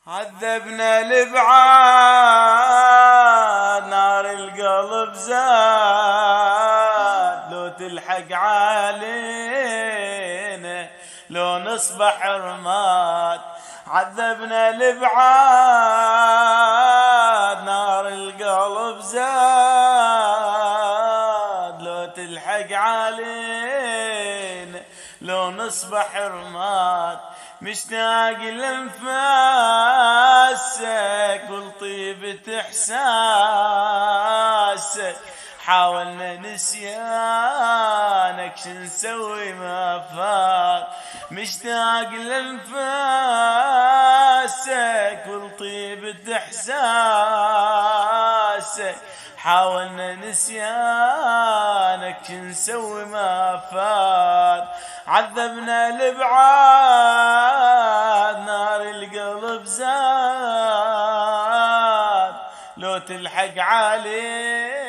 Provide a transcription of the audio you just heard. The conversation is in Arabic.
عذبنا الابعاد نار القلب زاد، لو تلحق علينا لو نصبح رماد. عذبنا الابعاد نار القلب زاد، لو تلحق علينا لو نصبح رماد. مشتاق لانفاسك ولطيبة احساسك، حاولنا نسيانك شنسوي ما فات. مشتاق لانفاسك ولطيبة احساسك، حاولنا نسيانك شنسوي ما فات. عذبنا الابعاد نار القلب زاد، لو تلحق عليه